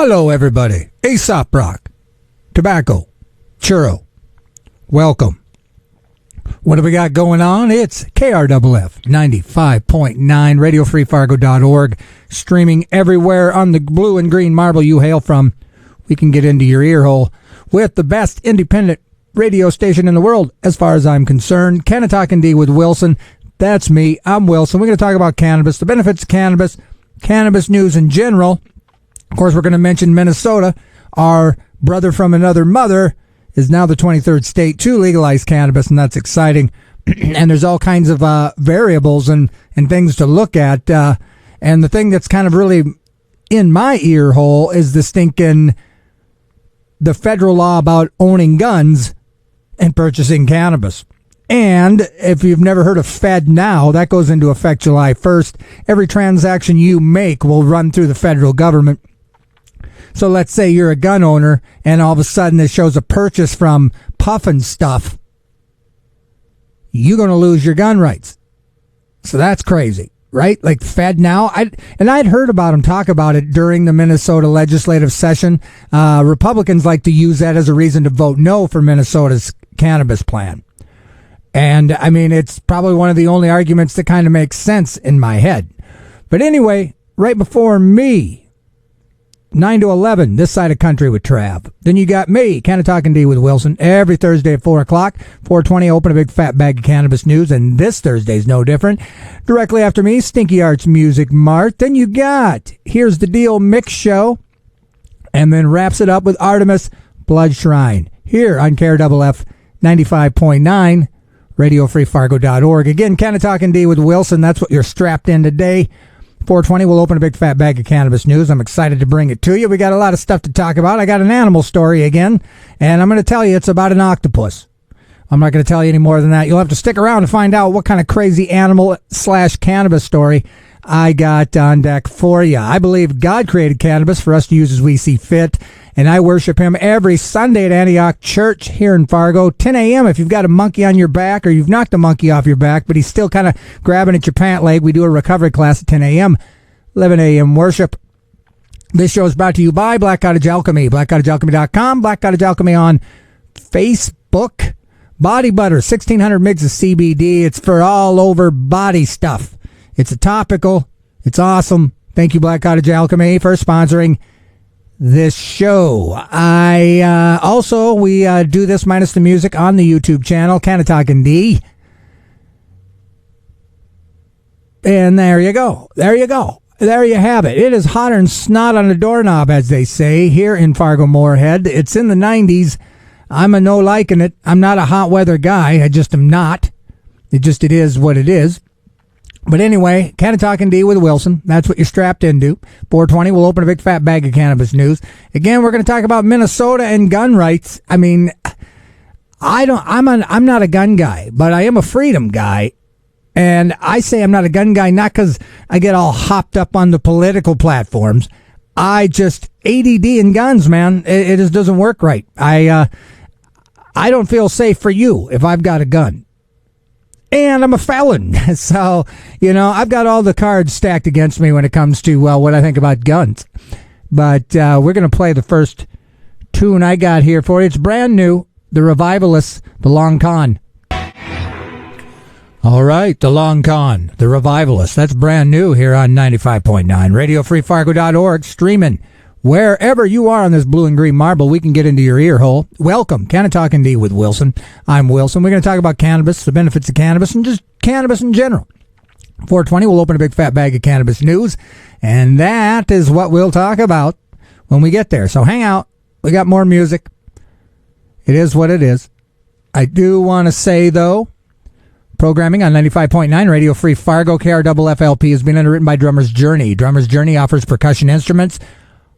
Hello, everybody. Aesop Rock, Tobacco, Churro. Welcome. What do we got going on? It's KRFF 95.9, RadioFreeFargo.org, streaming everywhere on the blue and green marble you hail from. We can get into your ear hole with the best independent radio station in the world, as far as I'm concerned. Canna-Talk ND with Wilson. That's me. I'm Wilson. We're going to talk about cannabis, the benefits of cannabis news in general. Of course, we're going to mention Minnesota. Our brother from another mother is now the 23rd state to legalize cannabis, and that's exciting. And there's all kinds of variables and things to look at. And the thing that's kind of really in my ear hole is the federal law about owning guns and purchasing cannabis. And if you've never heard of Fednow, that goes into effect July 1st. Every transaction you make will run through the federal government. So let's say you're a gun owner and all of a sudden it shows a purchase from Puffin Stuff. You're going to lose your gun rights. So that's crazy, right? Like Fednow. I'd heard about him talk about it during the Minnesota legislative session. Republicans like to use that as a reason to vote no for Minnesota's cannabis plan. And I mean, it's probably one of the only arguments that kind of makes sense in my head. But anyway, right before me, 9 to 11, this side of country with Trav. Then you got me, Canna-Talk ND with Wilson, every Thursday at 4 o'clock. 4:20, open a big fat bag of cannabis news, and this Thursday's no different. Directly after me, Stinky Arts Music Mart. Then you got Here's the Deal Mix Show, and then wraps it up with Artemis Blood Shrine, here on KRFF 95.9, RadioFreeFargo.org. Again, Canna-Talk ND with Wilson, that's what you're strapped in today. 4:20, we'll open a big fat bag of cannabis news. I'm excited to bring it to you. We got a lot of stuff to talk about. I got an animal story again, and I'm going to tell you it's about an octopus. I'm not going to tell you any more than that. You'll have to stick around to find out what kind of crazy animal/cannabis story I got on deck for you. I believe God created cannabis for us to use as we see fit, and I worship him every Sunday at Antioch Church here in Fargo, 10 a.m. If you've got a monkey on your back or you've knocked a monkey off your back, but he's still kind of grabbing at your pant leg, we do a recovery class at 10 a.m., 11 a.m. worship. This show is brought to you by Black Cottage Alchemy, blackcottagealchemy.com, Black Cottage Alchemy on Facebook. Body butter, 1,600 mgs of CBD. It's for all over body stuff. It's a topical. It's awesome. Thank you, Black Cottage Alchemy, for sponsoring this show. We do this minus the music on the YouTube channel, Canna-Talk ND. And there you go. There you have it. It is hotter than snot on a doorknob, as they say, here in Fargo-Moorhead. It's in the 90s. I'm a no liking it. I'm not a hot weather guy. I just am not. It is what it is. But anyway, Canna-Talk ND with Wilson. That's what you're strapped into. 4:20, we'll open a big fat bag of cannabis news. Again, we're going to talk about Minnesota and gun rights. I mean, I'm not a gun guy, but I am a freedom guy. And I say I'm not a gun guy not because I get all hopped up on the political platforms. I just ADD in guns, man. It just doesn't work right. I don't feel safe for you if I've got a gun. And I'm a felon. So, I've got all the cards stacked against me when it comes to what I think about guns. But we're going to play the first tune I got here for you. It's brand new. The Revivalists, The Long Con. All right, The Long Con, The Revivalists. That's brand new here on 95.9, RadioFreeFargo.org, streaming wherever you are on this blue and green marble. We can get into your ear hole. Welcome, Canna-Talk ND with Wilson. I'm Wilson. We're going to talk about cannabis, the benefits of cannabis, and just cannabis in general. 4:20, we'll open a big fat bag of cannabis news, and that is what we'll talk about when we get there. So hang out. We got more music. It is what it is. I do want to say, though, programming on 95.9 Radio Free Fargo, KRFF has been underwritten by Drummer's Journey. Drummer's Journey offers percussion instruments,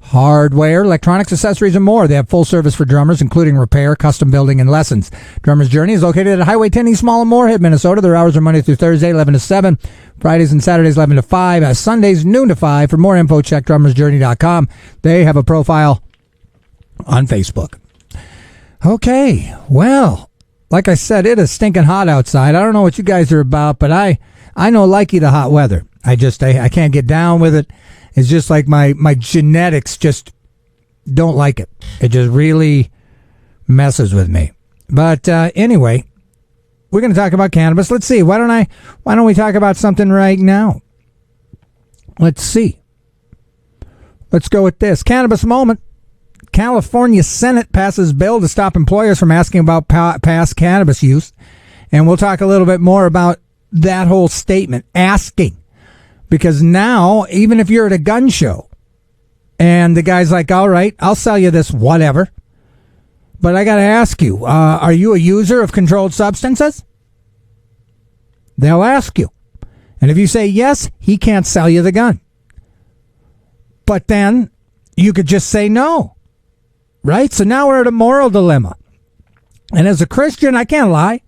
hardware, electronics, accessories, and more. They have full service for drummers, including repair, custom building, and lessons. Drummer's Journey is located at Highway 10 East Small and Moorhead, Minnesota. Their hours are Monday through Thursday, 11 to 7. Fridays and Saturdays, 11 to 5. Sundays, noon to 5. For more info, check drummersjourney.com. They have a profile on Facebook. Okay, well, like I said, it is stinking hot outside. I don't know what you guys are about, but I know likey the hot weather. I can't get down with it. It's just like my genetics just Don't like it. It just really messes with me. But anyway, we're going to talk about cannabis. Let's see. Why don't we talk about something right now? Let's see. Let's go with this. Cannabis moment. California Senate passes bill to stop employers from asking about past cannabis use. And we'll talk a little bit more about that whole statement, asking. Because now, even if you're at a gun show and the guy's like, all right, I'll sell you this whatever, but I got to ask you, are you a user of controlled substances? They'll ask you. And if you say yes, he can't sell you the gun. But then you could just say no. Right? So now we're at a moral dilemma. And as a Christian, I can't lie.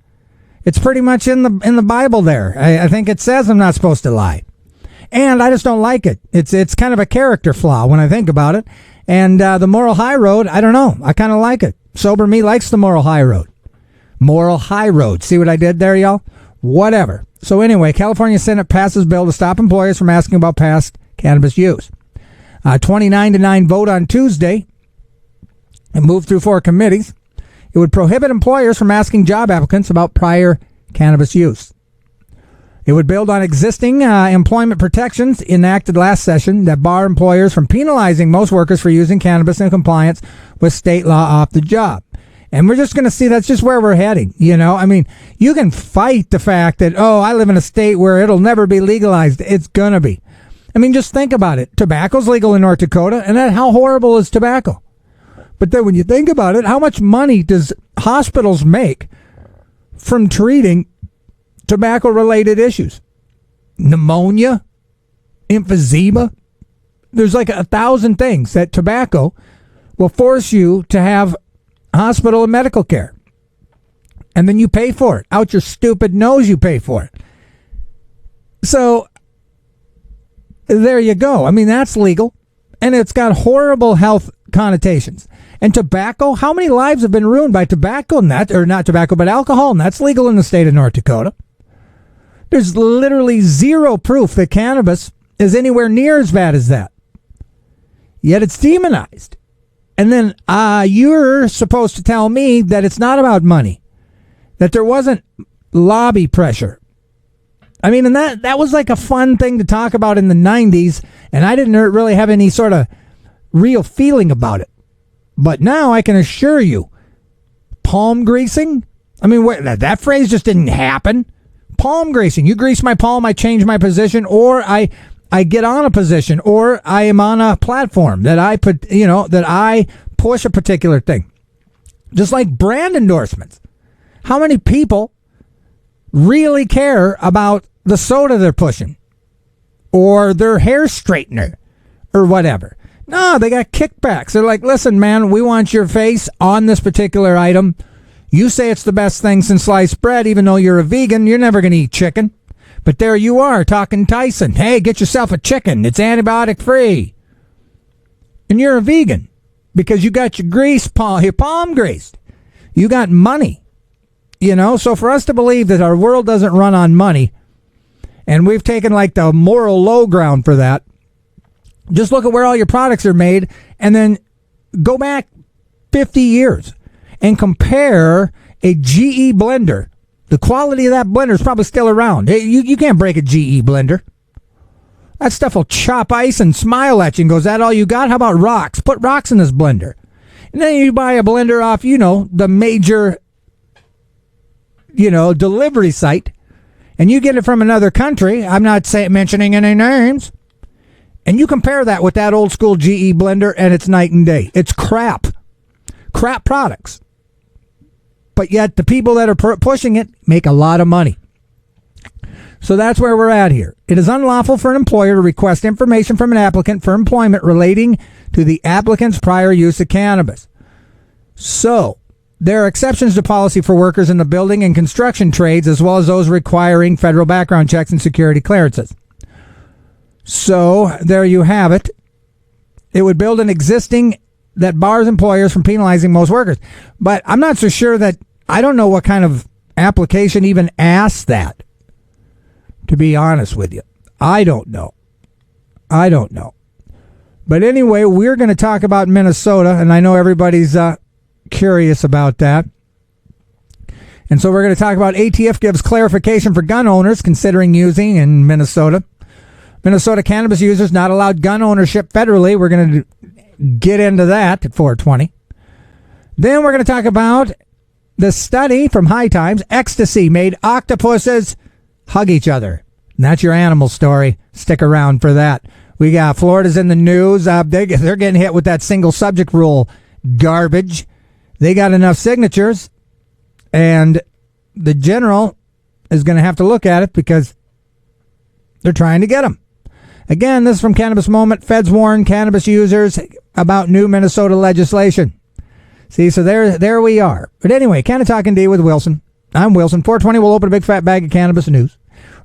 It's pretty much in the Bible there. I think it says I'm not supposed to lie. And I just don't like it. It's kind of a character flaw when I think about it. And the moral high road, I don't know. I kind of like it. Sober me likes the moral high road. Moral high road. See what I did there, y'all? Whatever. So anyway, California Senate passes bill to stop employers from asking about past cannabis use. 29-9 vote on Tuesday. It moved through 4 committees. It would prohibit employers from asking job applicants about prior cannabis use. It would build on existing employment protections enacted last session that bar employers from penalizing most workers for using cannabis in compliance with state law off the job. And we're just going to see that's just where we're heading. You know, I mean, you can fight the fact that, I live in a state where it'll never be legalized. It's going to be. I mean, just think about it. Tobacco's legal in North Dakota, and how horrible is tobacco? But then when you think about it, how much money does hospitals make from treating tobacco-related issues? Pneumonia, emphysema. There's like 1,000 things that tobacco will force you to have hospital and medical care. And then you pay for it. Out your stupid nose, you pay for it. So there you go. I mean, that's legal. And it's got horrible health connotations. And tobacco, how many lives have been ruined by tobacco and that, or not tobacco, but alcohol, and that's legal in the state of North Dakota. There's literally zero proof that cannabis is anywhere near as bad as that. Yet it's demonized. And then you're supposed to tell me that it's not about money, that there wasn't lobby pressure. I mean, and that was like a fun thing to talk about in the 90s, and I didn't really have any sort of real feeling about it. But now I can assure you, palm greasing, I mean, that phrase just didn't happen. Palm greasing, you grease my palm, I change my position, or I get on a position, or I am on a platform that I put, that I push a particular thing. Just like brand endorsements. How many people really care about the soda they're pushing or their hair straightener or whatever? No, they got kickbacks. They're like, listen, man, we want your face on this particular item. You say it's the best thing since sliced bread, even though you're a vegan. You're never going to eat chicken. But there you are talking Tyson. Hey, get yourself a chicken. It's antibiotic free. And you're a vegan because you got your palm greased. You got money. So for us to believe that our world doesn't run on money, and we've taken like the moral low ground for that, just look at where all your products are made and then go back 50 years and compare a GE blender. The quality of that blender is probably still around. You can't break a GE blender. That stuff will chop ice and smile at you and goes, that all you got? How about rocks? Put rocks in this blender. And then you buy a blender off, the major, delivery site, and you get it from another country. I'm not mentioning any names. And you compare that with that old school GE blender, and it's night and day. It's crap products. But yet the people that are pushing it make a lot of money. So that's where we're at here. It is unlawful for an employer to request information from an applicant for employment relating to the applicant's prior use of cannabis. So there are exceptions to policy for workers in the building and construction trades, as well as those requiring federal background checks and security clearances. So there you have it. It would build an existing that bars employers from penalizing most workers. But I'm not so sure that, I don't know what kind of application even asks that, to be honest with you. I don't know. But anyway, we're going to talk about Minnesota, and I know everybody's curious about that. And so we're going to talk about ATF gives clarification for gun owners considering using in Minnesota. Minnesota cannabis users not allowed gun ownership federally. We're going to get into that at 420. Then we're going to talk about the study from High Times. Ecstasy made octopuses hug each other. And that's your animal story. Stick around for that. We got Florida's in the news. They're getting hit with that single subject rule garbage. They got enough signatures, and the general is going to have to look at it because they're trying to get them. Again, this is from Cannabis Moment. Feds warn cannabis users about new Minnesota legislation. See, so there we are. But anyway, Canna-Talk ND with Wilson. I'm Wilson. 420, we'll open a big fat bag of cannabis news.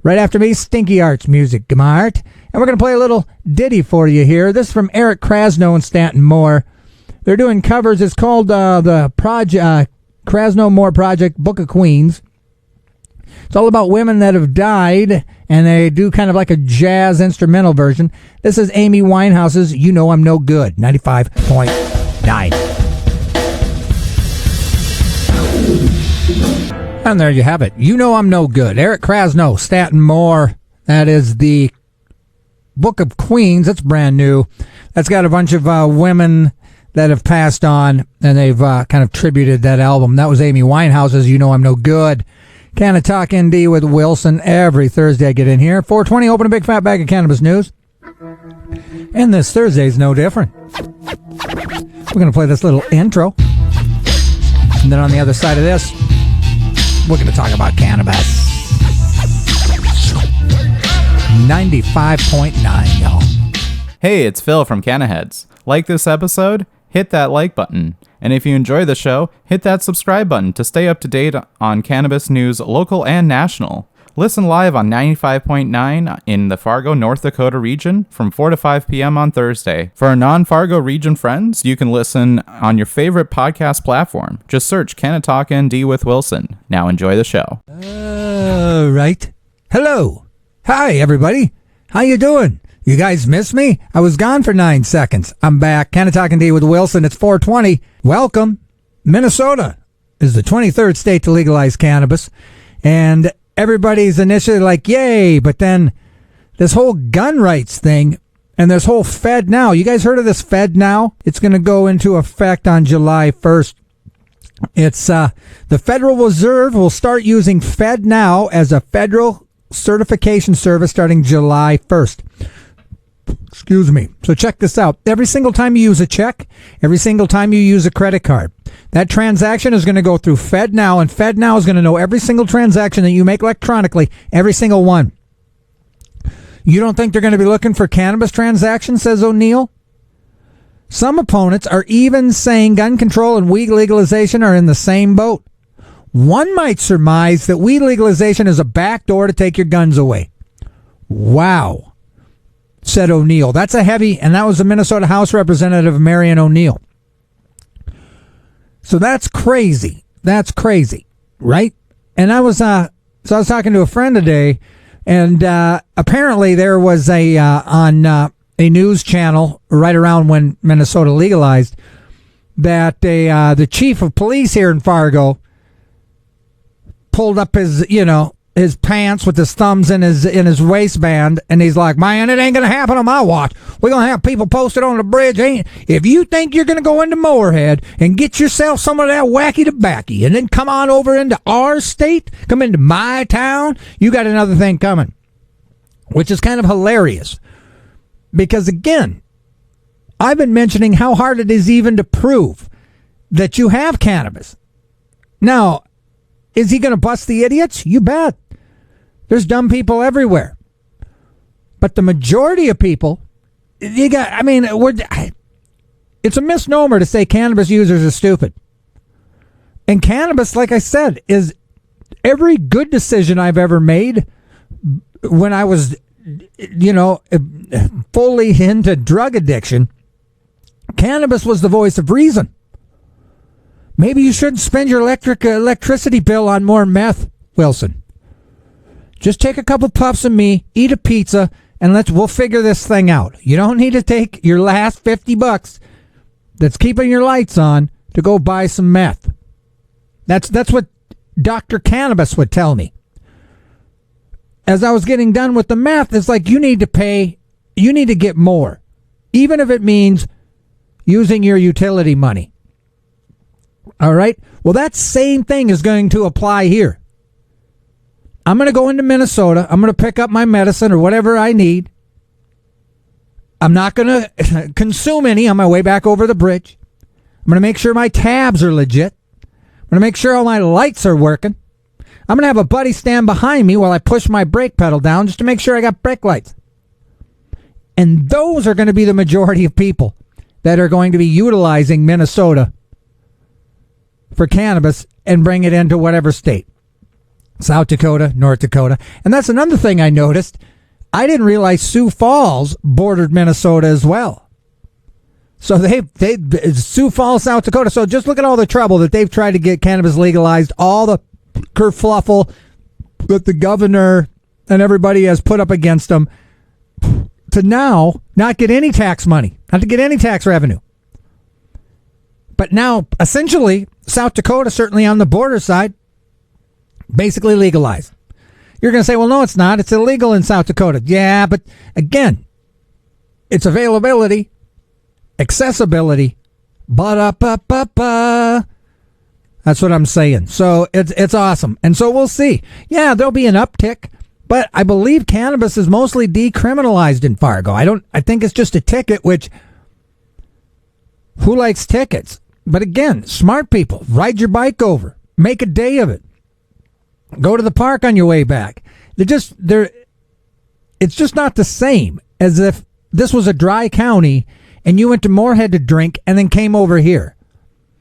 Right after me, Stinky Arts music, Gamart. And we're going to play a little ditty for you here. This is from Eric Krasno and Stanton Moore. They're doing covers. It's called the Project Krasno Moore Project, Book of Queens. It's all about women that have died, and they do kind of like a jazz instrumental version. This is Amy Winehouse's You Know I'm No Good, 95.9. And there you have it. You Know I'm No Good. Eric Krasno, Stanton Moore. That is the Book of Queens. That's brand new. That's got a bunch of women that have passed on, and they've kind of tributed that album. That was Amy Winehouse's You Know I'm No Good. Canna-Talk ND with Wilson. Every Thursday I get in here. 420, open a big fat bag of cannabis news. And this Thursday's no different. We're going to play this little intro. And then on the other side of this, we're going to talk about cannabis. 95.9, y'all. Hey, it's Phil from Cannaheads. Like this episode? Hit that like button. And if you enjoy the show, hit that subscribe button to stay up to date on cannabis news, local and national. Listen live on 95.9 in the Fargo, North Dakota region from 4 to 5 p.m. on Thursday. For our non-Fargo region friends, you can listen on your favorite podcast platform. Just search Canna-Talk ND with Wilson. Now enjoy the show. All right. Hello. Hi, everybody. How you doing? You guys miss me? I was gone for 9 seconds. I'm back. Canna-Talk ND with Wilson. It's 420. Welcome. Minnesota is the 23rd state to legalize cannabis. And everybody's initially like, yay. But then this whole gun rights thing and this whole Fednow. You guys heard of this Fednow? It's going to go into effect on July 1st. It's the Federal Reserve will start using Fednow as a federal certification service starting July 1st. Excuse me. So check this out. Every single time you use a check, every single time you use a credit card, that transaction is going to go through Fednow, and Fednow is going to know every single transaction that you make electronically, every single one. You don't think they're going to be looking for cannabis transactions, says O'Neill? Some opponents are even saying gun control and weed legalization are in the same boat. One might surmise that weed legalization is a backdoor to take your guns away. Wow, said O'Neill. That's a heavy, and that was the Minnesota House Representative Marion O'Neill. So that's crazy. That's crazy, right? And I was talking to a friend today, and apparently there was on a news channel right around when Minnesota legalized that the chief of police here in Fargo pulled up his pants with his thumbs in his waistband, and he's like, man, it ain't gonna happen on my watch. We're gonna have people posted on the bridge. If you think you're gonna go into Moorhead and get yourself some of that wacky tobacco and then come on over into our state, come into my town, you got another thing coming. Which is kind of hilarious. Because again, I've been mentioning how hard it is even to prove that you have cannabis. Now, is he going to bust the idiots? You bet. There's dumb people everywhere. But the majority of people, it's a misnomer to say cannabis users are stupid. And cannabis, like I said, is every good decision I've ever made when I was, fully into drug addiction. Cannabis was the voice of reason. Maybe you shouldn't spend your electricity bill on more meth, Wilson. Just take a couple puffs of me, eat a pizza, and we'll figure this thing out. You don't need to take your last $50 that's keeping your lights on to go buy some meth. That's what Dr. Cannabis would tell me. As I was getting done with the meth, it's like you need to get more, even if it means using your utility money. All right? Well, that same thing is going to apply here. I'm going to go into Minnesota. I'm going to pick up my medicine or whatever I need. I'm not going to consume any on my way back over the bridge. I'm going to make sure my tabs are legit. I'm going to make sure all my lights are working. I'm going to have a buddy stand behind me while I push my brake pedal down just to make sure I got brake lights. And those are going to be the majority of people that are going to be utilizing Minnesota for cannabis and bring it into whatever state. South Dakota, North Dakota. And that's another thing I noticed. I didn't realize Sioux Falls bordered Minnesota as well. So they Sioux Falls, South Dakota. So just look at all the trouble that they've tried to get cannabis legalized, all the kerfluffle that the governor and everybody has put up against them, to now not get any tax money, not to get any tax revenue. But now, essentially, South Dakota, certainly on the border side, basically legalized. You're going to say, well, no, it's not. It's illegal in South Dakota. Yeah, but again, it's availability, accessibility, ba-da-ba-ba-ba. That's what I'm saying. So it's awesome. And so we'll see. Yeah, there'll be an uptick, but I believe cannabis is mostly decriminalized in Fargo. I think it's just a ticket, which who likes tickets? But again, smart people, ride your bike over, make a day of it. Go to the park on your way back. It's just not the same as if this was a dry county and you went to Moorhead to drink and then came over here.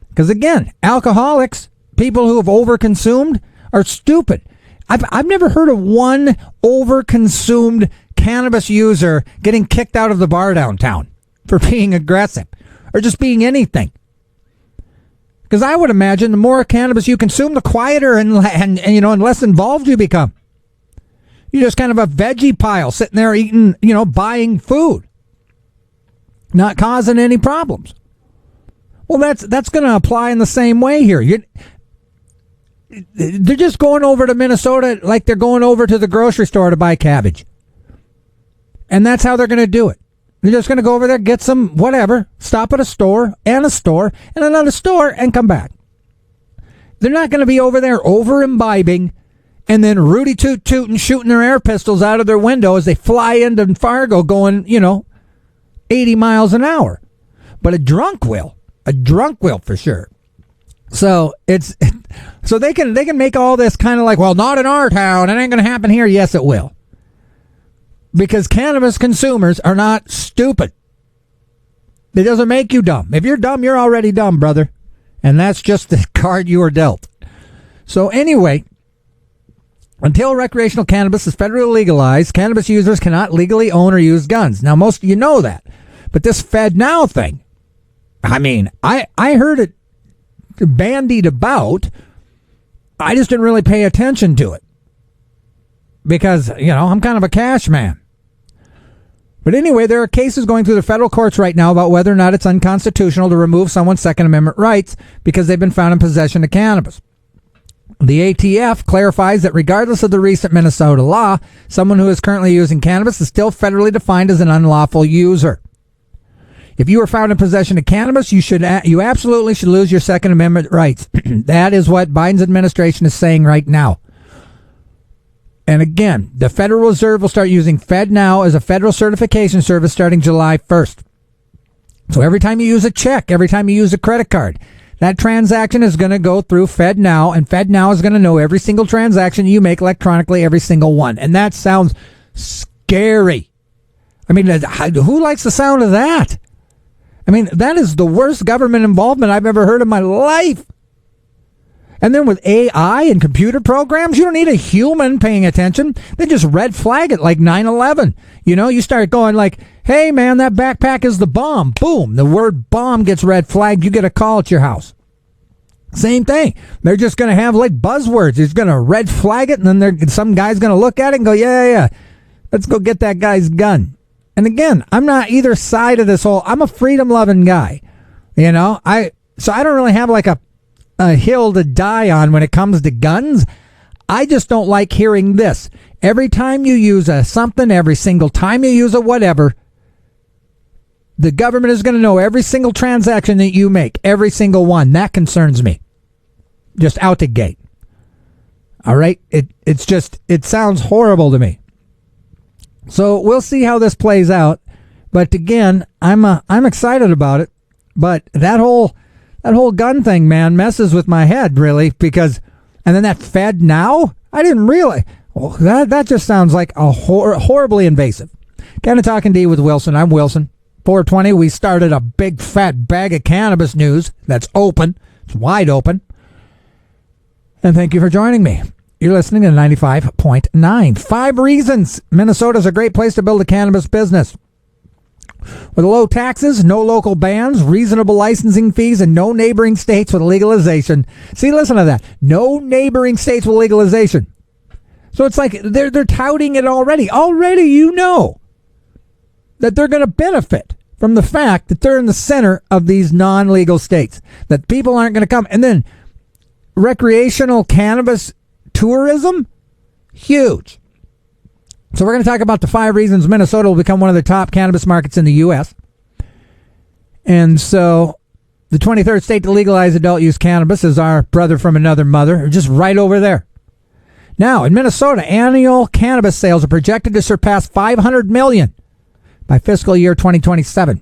Because again, alcoholics, people who have overconsumed, are stupid. I've never heard of one overconsumed cannabis user getting kicked out of the bar downtown for being aggressive or just being anything. Because I would imagine the more cannabis you consume, the quieter and less involved you become. You're just kind of a veggie pile sitting there eating, buying food, not causing any problems. Well, that's going to apply in the same way here. They're just going over to Minnesota like they're going over to the grocery store to buy cabbage. And that's how they're going to do it. They're just going to go over there, get some whatever, stop at a store and another store and come back. They're not going to be over there over imbibing and then Rudy toot-tooting, shooting their air pistols out of their window as they fly into Fargo going, 80 miles an hour. But a drunk will. A drunk will for sure. So so they can make all this kind of like, well, not in our town. It ain't going to happen here. Yes, it will. Because cannabis consumers are not stupid. It doesn't make you dumb. If you're dumb, you're already dumb, brother. And that's just the card you are dealt. So anyway, until recreational cannabis is federally legalized, cannabis users cannot legally own or use guns. Now, most of you know that. But this Fednow thing, I heard it bandied about. I just didn't really pay attention to it. Because, I'm kind of a cash man. But anyway, there are cases going through the federal courts right now about whether or not it's unconstitutional to remove someone's Second Amendment rights because they've been found in possession of cannabis. The ATF clarifies that regardless of the recent Minnesota law, someone who is currently using cannabis is still federally defined as an unlawful user. If you are found in possession of cannabis, you absolutely should lose your Second Amendment rights. That is what Biden's administration is saying right now. And again, the Federal Reserve will start using Fednow as a federal certification service starting July 1st. So every time you use a check, every time you use a credit card, that transaction is going to go through Fednow, and Fednow is going to know every single transaction you make electronically, every single one. And that sounds scary. Who likes the sound of that? That is the worst government involvement I've ever heard in my life. And then with AI and computer programs, you don't need a human paying attention. They just red flag it like 9/11. You start going like, hey, man, that backpack is the bomb. Boom. The word bomb gets red flagged. You get a call at your house. Same thing. They're just going to have like buzzwords. It's going to red flag it, and then some guy's going to look at it and go, yeah. Let's go get that guy's gun. And again, I'm not either side of this whole, I'm a freedom-loving guy. You know, so I don't really have like a hill to die on when it comes to guns. I just don't like hearing this. Every time you use a something, every single time you use a whatever, the government is going to know every single transaction that you make, every single one. That concerns me. Just out the gate. All right? It sounds horrible to me. So we'll see how this plays out. But again, I'm excited about it. But that whole gun thing, man, messes with my head, really, because, and then that Fednow, I didn't realize. Well, that just sounds like a horribly invasive. Canna-Talk ND with Wilson. I'm Wilson. 420, we started a big fat bag of cannabis news that's open. It's wide open. And thank you for joining me. You're listening to 95.9. 5 reasons Minnesota's a great place to build a cannabis business. With low taxes, no local bans, reasonable licensing fees, and no neighboring states with legalization. See, listen to that. No neighboring states with legalization. So it's like they're touting it already. Already you know that they're going to benefit from the fact that they're in the center of these non-legal states. That people aren't going to come. And then recreational cannabis tourism, huge. So we're going to talk about the 5 reasons Minnesota will become one of the top cannabis markets in the U.S. And so the 23rd state to legalize adult use cannabis is our brother from another mother, just right over there. Now, in Minnesota, annual cannabis sales are projected to surpass $500 million by fiscal year 2027.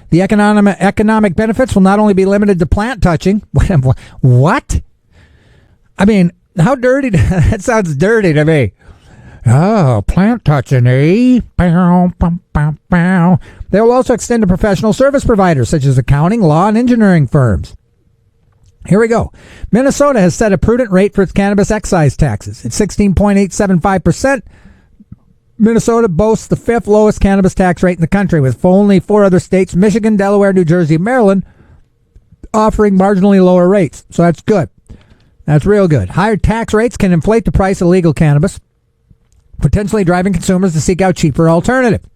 The economic benefits will not only be limited to plant touching. What? I mean, how dirty? That sounds dirty to me. Oh, plant touching, eh? Bow, bow, bow, bow. They will also extend to professional service providers such as accounting, law, and engineering firms. Here we go. Minnesota has set a prudent rate for its cannabis excise taxes. It's 16.875%. Minnesota boasts the 5th lowest cannabis tax rate in the country, with only 4 other states, Michigan, Delaware, New Jersey, and Maryland, offering marginally lower rates. So that's good. That's real good. Higher tax rates can inflate the price of legal cannabis, potentially driving consumers to seek out cheaper alternatives.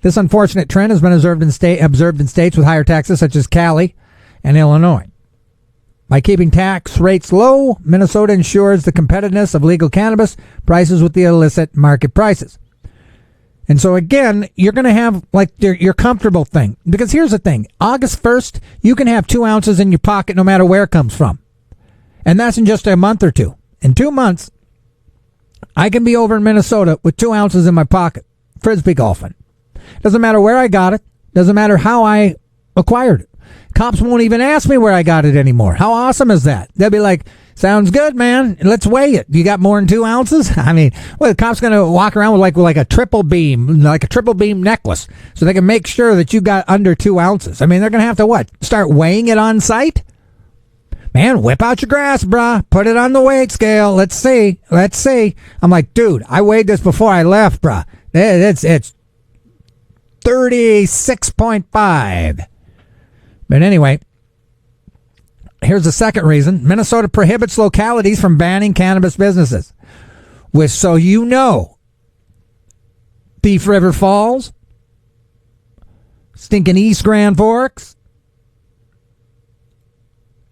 This unfortunate trend has been observed in states with higher taxes such as Cali and Illinois. By keeping tax rates low, Minnesota ensures the competitiveness of legal cannabis prices with the illicit market prices. And so again, you're going to have like your comfortable thing. Because here's the thing. August 1st, you can have 2 ounces in your pocket no matter where it comes from. And that's in just a month or two. In 2 months, I can be over in Minnesota with 2 ounces in my pocket, Frisbee golfing. Doesn't matter where I got it. Doesn't matter how I acquired it. Cops won't even ask me where I got it anymore. How awesome is that? They'll be like, sounds good, man. Let's weigh it. You got more than 2 ounces? I mean, well, the cop's going to walk around with like a triple beam necklace so they can make sure that you got under 2 ounces. I mean, they're going to have to what? Start weighing it on site? Man, whip out your grass, brah. Put it on the weight scale. Let's see. I'm like, dude, I weighed this before I left, brah. It's 36.5. But anyway, here's the second reason. Minnesota prohibits localities from banning cannabis businesses. With, so you know, Thief River Falls, stinking East Grand Forks,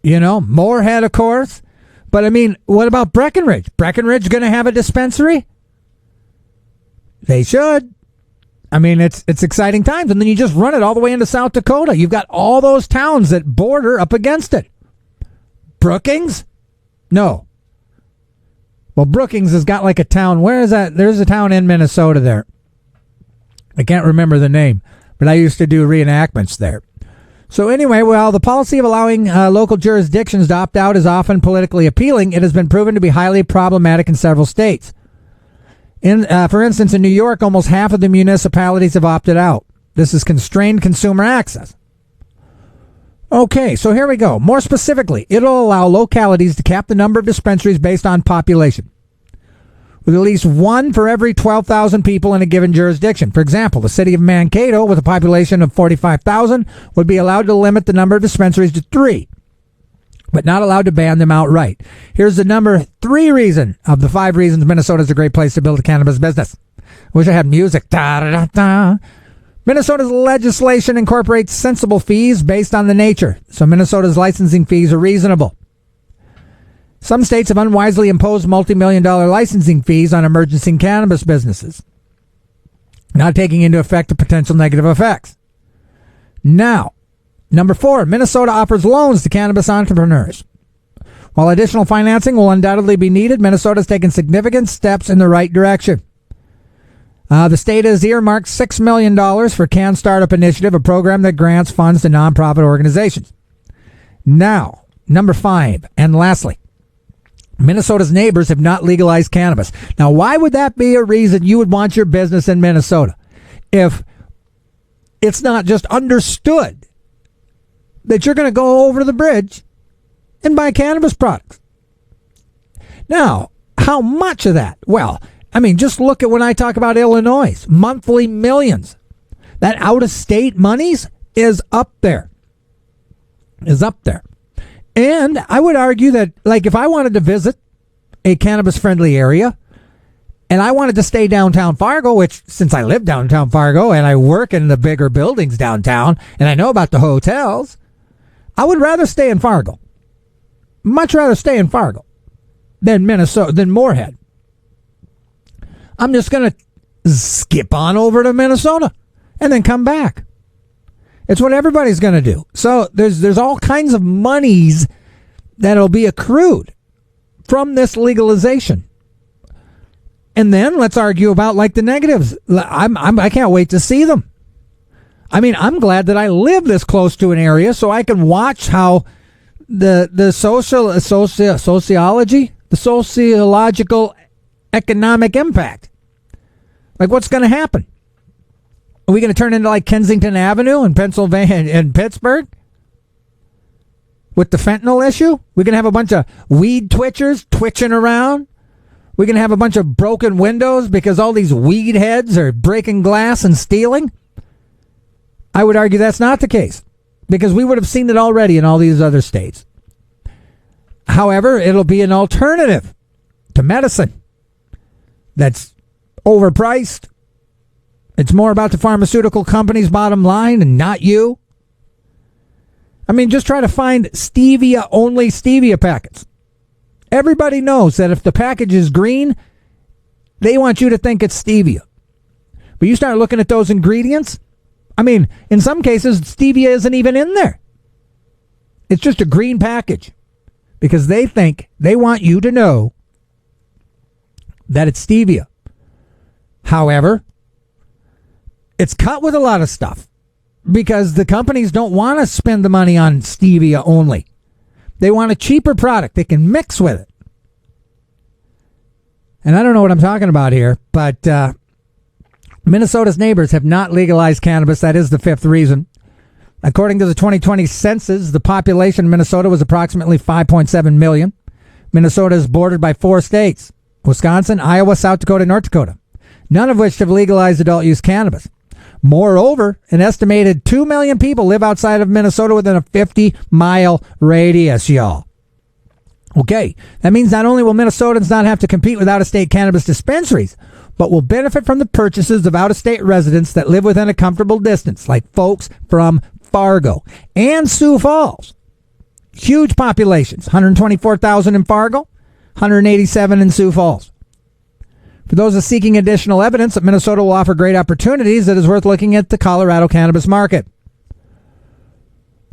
you know, Moorhead, of course. But, I mean, what about Breckenridge? Breckenridge going to have a dispensary? They should. I mean, it's exciting times. And then you just run it all the way into South Dakota. You've got all those towns that border up against it. Brookings? No. Well, Brookings has got like a town. Where is that? There's a town in Minnesota there. I can't remember the name, but I used to do reenactments there. So anyway, while the policy of allowing local jurisdictions to opt out is often politically appealing, it has been proven to be highly problematic in several states. For instance, in New York, almost half of the municipalities have opted out. This has constrained consumer access. Okay, so here we go. More specifically, it'll allow localities to cap the number of dispensaries based on population, with at least one for every 12,000 people in a given jurisdiction. For example, the city of Mankato, with a population of 45,000, would be allowed to limit the number of dispensaries to 3, but not allowed to ban them outright. Here's the number 3 reason of the 5 reasons Minnesota is a great place to build a cannabis business. Wish I had music. Da-da-da-da. Minnesota's legislation incorporates sensible fees based on the nature, so Minnesota's licensing fees are reasonable. Some states have unwisely imposed multi-million-dollar licensing fees on emerging cannabis businesses, not taking into effect the potential negative effects. Now, number 4, Minnesota offers loans to cannabis entrepreneurs. While additional financing will undoubtedly be needed, Minnesota has taken significant steps in the right direction. The state has earmarked $6 million for Can Startup Initiative, a program that grants funds to nonprofit organizations. Now, number 5, and lastly, Minnesota's neighbors have not legalized cannabis. Now, why would that be a reason you would want your business in Minnesota? If it's not just understood that you're going to go over the bridge and buy cannabis products. Now, how much of that? Well, I mean, just look at when I talk about Illinois, monthly millions. That out-of-state monies is up there. And I would argue that, like, if I wanted to visit a cannabis-friendly area and I wanted to stay downtown Fargo, which, since I live downtown Fargo and I work in the bigger buildings downtown and I know about the hotels, I would rather stay in Fargo. Much rather stay in Fargo than Moorhead. I'm just going to skip on over to Minnesota and then come back. It's what everybody's going to do. So there's all kinds of monies that'll be accrued from this legalization. And then let's argue about like the negatives. I can't wait to see them. I mean, I'm glad that I live this close to an area so I can watch how the sociological economic impact. Like, what's going to happen? Are we going to turn into like Kensington Avenue in Pennsylvania and Pittsburgh with the fentanyl issue? We're going to have a bunch of weed twitchers twitching around. We're going to have a bunch of broken windows because all these weed heads are breaking glass and stealing. I would argue that's not the case because we would have seen it already in all these other states. However, it'll be an alternative to medicine that's overpriced. It's more about the pharmaceutical company's bottom line and not you. I mean, just try to find stevia-only stevia packets. Everybody knows that if the package is green, they want you to think it's stevia. But you start looking at those ingredients, I mean, in some cases, stevia isn't even in there. It's just a green package because they think they want you to know that it's stevia. However, it's cut with a lot of stuff because the companies don't want to spend the money on stevia only. They want a cheaper product they can mix with it. And I don't know what I'm talking about here, but Minnesota's neighbors have not legalized cannabis. That is the 5th reason. According to the 2020 census, the population of Minnesota was approximately 5.7 million. Minnesota is bordered by 4 states: Wisconsin, Iowa, South Dakota, and North Dakota, none of which have legalized adult-use cannabis. Moreover, an estimated 2 million people live outside of Minnesota within a 50-mile radius, y'all. Okay, that means not only will Minnesotans not have to compete with out-of-state cannabis dispensaries, but will benefit from the purchases of out-of-state residents that live within a comfortable distance, like folks from Fargo and Sioux Falls. Huge populations, 124,000 in Fargo, 187 in Sioux Falls. For those seeking additional evidence that Minnesota will offer great opportunities, it is worth looking at the Colorado cannabis market.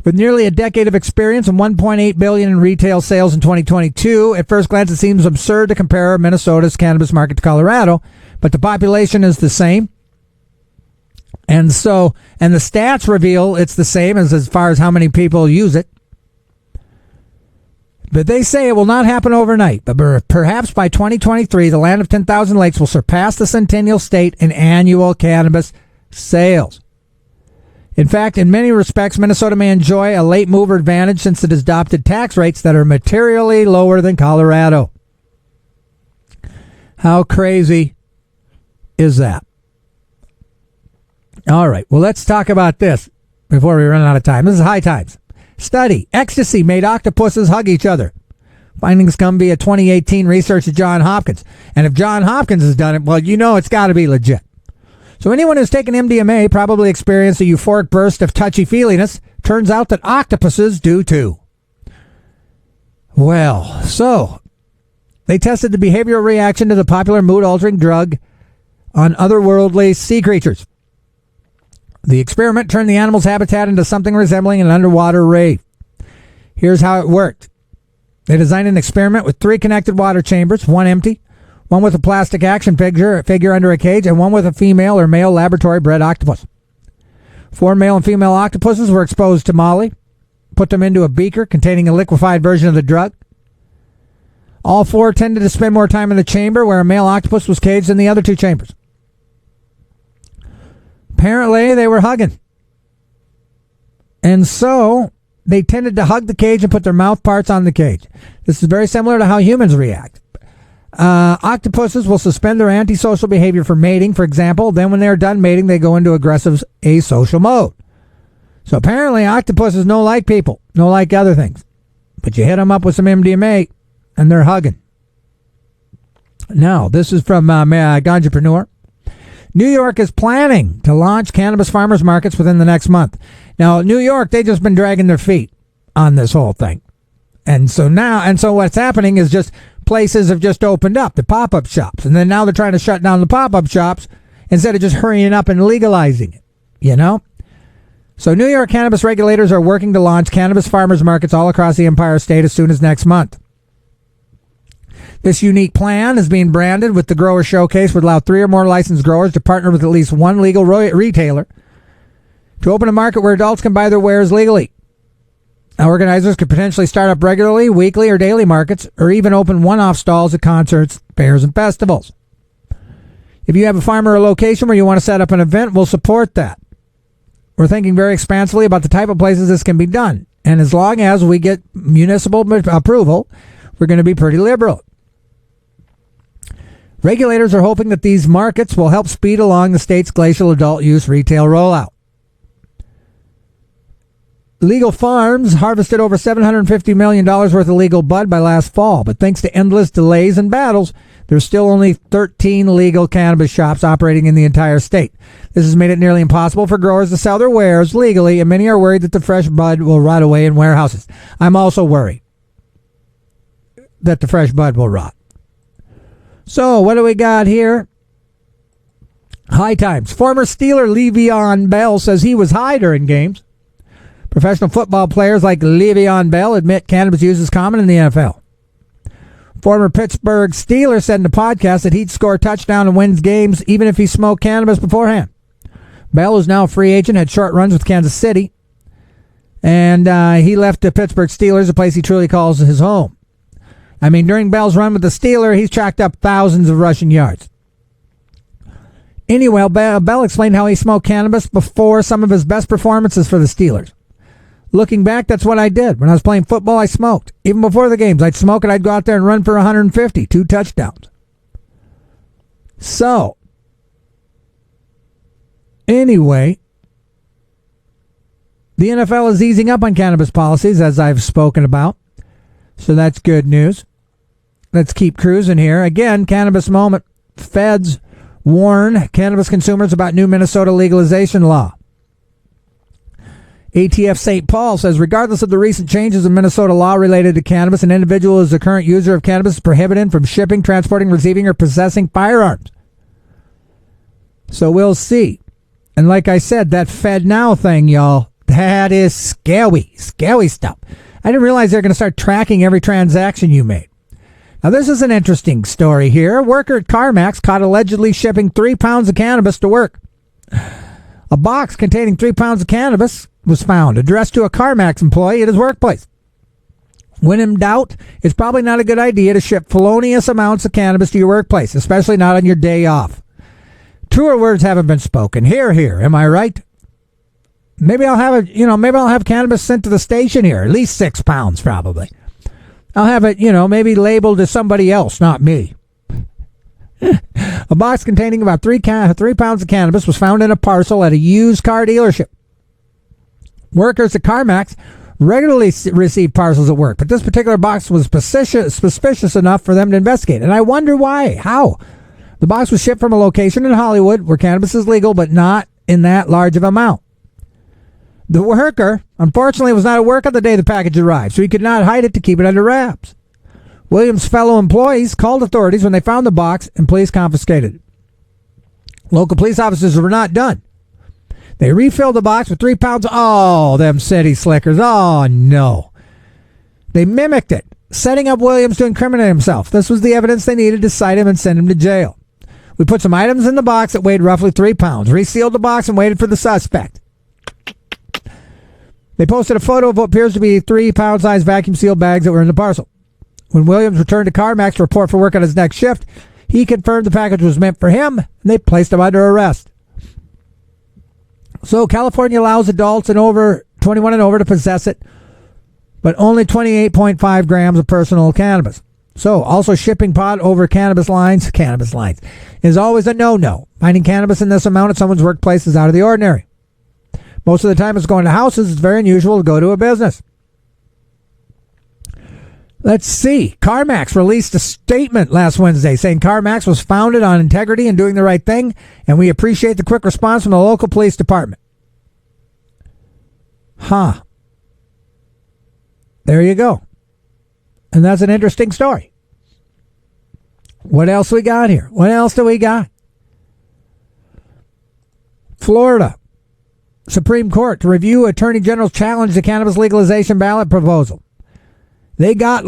With nearly a decade of experience and $1.8 billion in retail sales in 2022, at first glance it seems absurd to compare Minnesota's cannabis market to Colorado, but the population is the same. And the stats reveal it's the same as far as how many people use it. But they say it will not happen overnight. But perhaps by 2023, the land of 10,000 lakes will surpass the Centennial State in annual cannabis sales. In fact, in many respects, Minnesota may enjoy a late mover advantage since it has adopted tax rates that are materially lower than Colorado. How crazy is that? All right, well, let's talk about this before we run out of time. This is High Times. Study: ecstasy made octopuses hug each other. Findings come via 2018 research at Johns Hopkins. And if Johns Hopkins has done it, well, you know it's got to be legit. So anyone who's taken MDMA probably experienced a euphoric burst of touchy-feeliness. Turns out that octopuses do too. Well, so they tested the behavioral reaction to the popular mood-altering drug on otherworldly sea creatures. The experiment turned the animal's habitat into something resembling an underwater rave. Here's how it worked. They designed an experiment with 3 connected water chambers, one empty, one with a plastic action figure under a cage, and one with a female or male laboratory-bred octopus. 4 male and female octopuses were exposed to Molly, put them into a beaker containing a liquefied version of the drug. All 4 tended to spend more time in the chamber where a male octopus was caged in the other 2 chambers. Apparently, they were hugging. And so, they tended to hug the cage and put their mouth parts on the cage. This is very similar to how humans react. Octopuses will suspend their antisocial behavior for mating, for example. Then when they're done mating, they go into aggressive asocial mode. So apparently, octopuses no like people, no like other things. But you hit them up with some MDMA, and they're hugging. Now, this is from Ganjapreneur. New York is planning to launch cannabis farmers markets within the next month. Now, New York, they've just been dragging their feet on this whole thing. And so what's happening is just places have just opened up, the pop-up shops. And then now they're trying to shut down the pop-up shops instead of just hurrying up and legalizing it, you know? So New York cannabis regulators are working to launch cannabis farmers markets all across the Empire State as soon as next month. This unique plan is being branded with the Grower Showcase, would allow 3 or more licensed growers to partner with at least one legal retailer to open a market where adults can buy their wares legally. Now, organizers could potentially start up regularly, weekly, or daily markets, or even open one-off stalls at concerts, fairs, and festivals. If you have a farm or a location where you want to set up an event, we'll support that. We're thinking very expansively about the type of places this can be done. And as long as we get municipal approval, we're going to be pretty liberal. Regulators are hoping that these markets will help speed along the state's glacial adult use retail rollout. Legal Farms harvested over $750 million worth of legal bud by last fall, but thanks to endless delays and battles, there's still only 13 legal cannabis shops operating in the entire state. This has made it nearly impossible for growers to sell their wares legally, and many are worried that the fresh bud will rot away in warehouses. I'm also worried that the fresh bud will rot. So, what do we got here? High times. Former Steeler Le'Veon Bell says he was high during games. Professional football players like Le'Veon Bell admit cannabis use is common in the NFL. Former Pittsburgh Steeler said in a podcast that he'd score a touchdown and wins games even if he smoked cannabis beforehand. Bell, who's now a free agent, had short runs with Kansas City. And he left the Pittsburgh Steelers, a place he truly calls his home. I mean, during Bell's run with the Steelers, he's tracked up thousands of rushing yards. Anyway, Bell explained how he smoked cannabis before some of his best performances for the Steelers. Looking back, that's what I did. When I was playing football, I smoked. Even before the games, I'd smoke and I'd go out there and run for 150, 2 touchdowns. So, anyway, the NFL is easing up on cannabis policies, as I've spoken about. So that's good news. Let's keep cruising here. Again, cannabis moment. Feds warn cannabis consumers about new Minnesota legalization law. ATF St. Paul says, regardless of the recent changes in Minnesota law related to cannabis, an individual who is a current user of cannabis is prohibited from shipping, transporting, receiving, or possessing firearms. So we'll see. And like I said, that Fednow thing, y'all, that is scary stuff. I didn't realize they're going to start tracking every transaction you made. Now, this is an interesting story here. A worker at CarMax caught allegedly shipping 3 pounds of cannabis to work. A box containing 3 pounds of cannabis was found, addressed to a CarMax employee at his workplace. When in doubt, it's probably not a good idea to ship felonious amounts of cannabis to your workplace, especially not on your day off. Truer words haven't been spoken. Here, am I right? Maybe I'll have cannabis sent to the station here, at least 6 pounds probably. I'll have it, maybe labeled to somebody else, not me. A box containing about 3 pounds of cannabis was found in a parcel at a used car dealership. Workers at CarMax regularly receive parcels at work, but this particular box was suspicious enough for them to investigate. And I wonder why. How? The box was shipped from a location in Hollywood where cannabis is legal, but not in that large of amount. The worker, unfortunately, was not at work on the day the package arrived, so he could not hide it to keep it under wraps. Williams' fellow employees called authorities when they found the box, and police confiscated it. Local police officers were not done. They refilled the box with 3 pounds. Oh, them city slickers. Oh, no. They mimicked it, setting up Williams to incriminate himself. This was the evidence they needed to cite him and send him to jail. We put some items in the box that weighed roughly 3 pounds, resealed the box, and waited for the suspect. They posted a photo of what appears to be 3 pound-sized vacuum-sealed bags that were in the parcel. When Williams returned to CarMax to report for work on his next shift, he confirmed the package was meant for him, and they placed him under arrest. So California allows adults and over 21 and over to possess it, but only 28.5 grams of personal cannabis. So also shipping pot over cannabis lines is always a no-no. Finding cannabis in this amount at someone's workplace is out of the ordinary. Most of the time it's going to houses. It's very unusual to go to a business. Let's see. CarMax released a statement last Wednesday saying CarMax was founded on integrity and doing the right thing, and we appreciate the quick response from the local police department. There you go. And that's an interesting story. What else we got here? What else do we got? Florida Supreme Court to review Attorney General's challenge to cannabis legalization ballot proposal. They got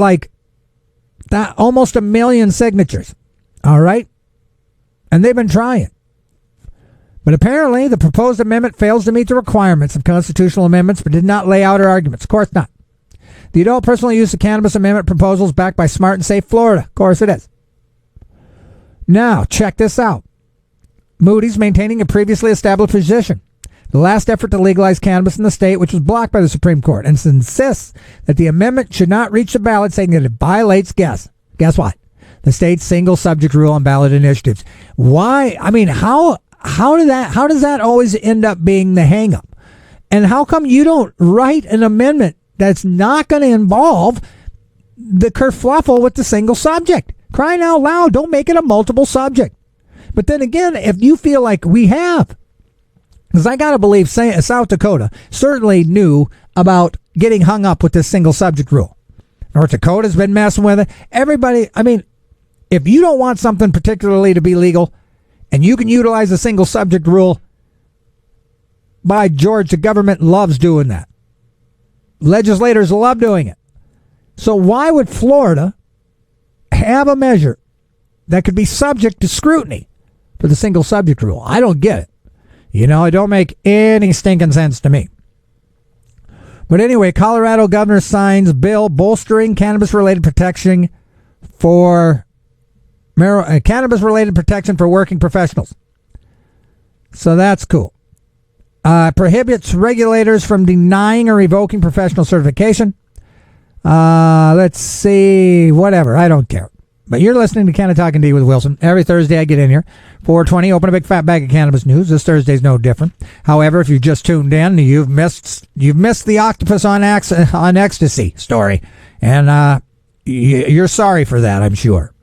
almost 1 million signatures. All right? And they've been trying. But apparently the proposed amendment fails to meet the requirements of constitutional amendments, but did not lay out her arguments. Of course not. The adult personal use of cannabis amendment proposal is backed by Smart and Safe Florida. Of course it is. Now, check this out. Moody's maintaining a previously established position. The last effort to legalize cannabis in the state, which was blocked by the Supreme Court, and insists that the amendment should not reach the ballot, saying that it violates, guess what? The state's single subject rule on ballot initiatives. Why? I mean, how does that always end up being the hang-up? And how come you don't write an amendment that's not going to involve the kerfluffle with the single subject? Crying out loud, don't make it a multiple subject. But then again, if you feel like we have, because I got to believe South Dakota certainly knew about getting hung up with this single subject rule. North Dakota's been messing with it. Everybody, I mean, if you don't want something particularly to be legal and you can utilize a single subject rule, by George, the government loves doing that. Legislators love doing it. So why would Florida have a measure that could be subject to scrutiny for the single subject rule? I don't get it. You know, it don't make any stinking sense to me. But anyway, Colorado governor signs bill bolstering cannabis-related protection for working professionals. So that's cool. Prohibits regulators from denying or revoking professional certification. Let's see, whatever. I don't care. But you're listening to Canna-Talk ND with Wilson. Every Thursday I get in here, 4:20, open a big fat bag of cannabis news. This Thursday's no different. However, if you just tuned in, you've missed the octopus on ecstasy story, and you're sorry for that, I'm sure.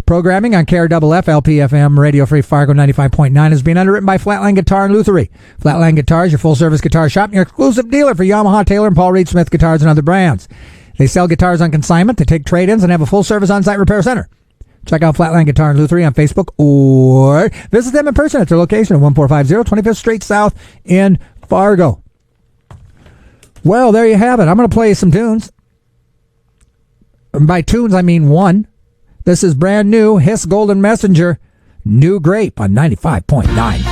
Programming on KRFF, LPFM, Radio Free Fargo 95.9 is being underwritten by Flatline Guitar and Lutherie. Flatline Guitars, your full-service guitar shop, and your exclusive dealer for Yamaha, Taylor, and Paul Reed Smith guitars and other brands. They sell guitars on consignment, they take trade-ins, and have a full-service on-site repair center. Check out Flatline Guitar and Lutherie on Facebook or visit them in person at their location at 1450 25th Street South in Fargo. Well, there you have it. I'm going to play some tunes. And by tunes, I mean one. This is brand new, Hiss Golden Messenger, New Grape on 95.9.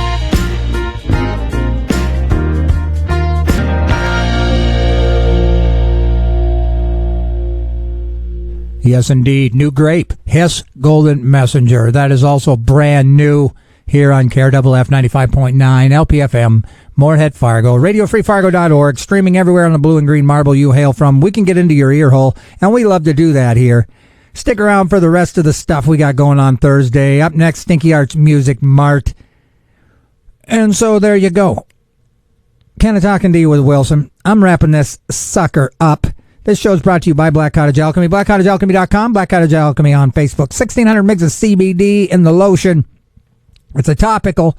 Yes, indeed. New Grape, Hiss Golden Messenger. That is also brand new here on KRFF 95.9, LPFM, Moorhead, Fargo, RadioFreeFargo.org, streaming everywhere on the blue and green marble you hail from. We can get into your ear hole, and we love to do that here. Stick around for the rest of the stuff we got going on Thursday. Up next, Stinky Arts Music Mart. And so there you go. Canna-Talk ND with Wilson. I'm wrapping this sucker up. This show is brought to you by Black Cottage Alchemy. BlackCottageAlchemy.com. Black Cottage Alchemy on Facebook. 1,600 mgs of CBD in the lotion. It's a topical.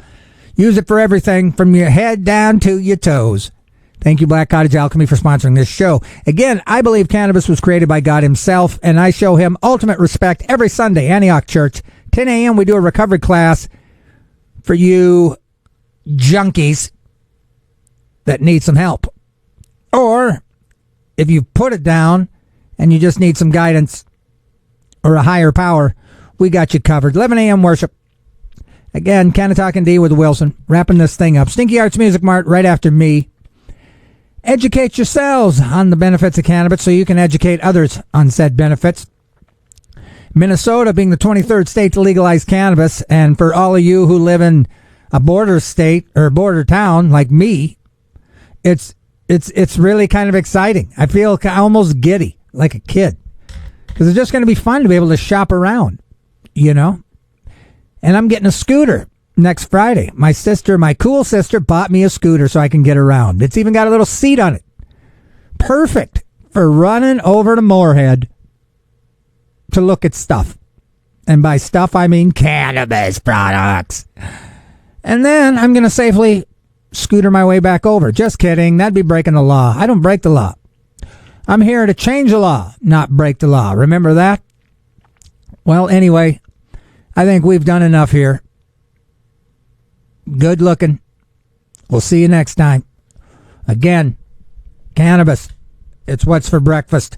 Use it for everything from your head down to your toes. Thank you, Black Cottage Alchemy, for sponsoring this show. Again, I believe cannabis was created by God himself, and I show him ultimate respect every Sunday, Antioch Church. 10 a.m., we do a recovery class for you junkies that need some help. Or if you put it down and you just need some guidance or a higher power, we got you covered. 11 a.m. worship. Again, Canna-Talk ND with Wilson. Wrapping this thing up. Stinky Arts Music Mart right after me. Educate yourselves on the benefits of cannabis so you can educate others on said benefits. Minnesota being the 23rd state to legalize cannabis, and for all of you who live in a border state or border town like me, it's really kind of exciting. I feel almost giddy, like a kid, because it's just going to be fun to be able to shop around, you know. And I'm getting a scooter next Friday. My cool sister, bought me a scooter so I can get around. It's even got a little seat on it. Perfect for running over to Moorhead to look at stuff. And by stuff, I mean cannabis products. And then I'm going to safely scooter my way back over. Just kidding. That'd be breaking the law. I don't break the law. I'm here to change the law, not break the law. Remember that? Well, anyway, I think we've done enough here. Good looking. We'll see you next time. Again, cannabis. It's what's for breakfast.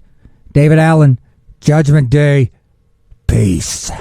David Allen, Judgment Day. Peace.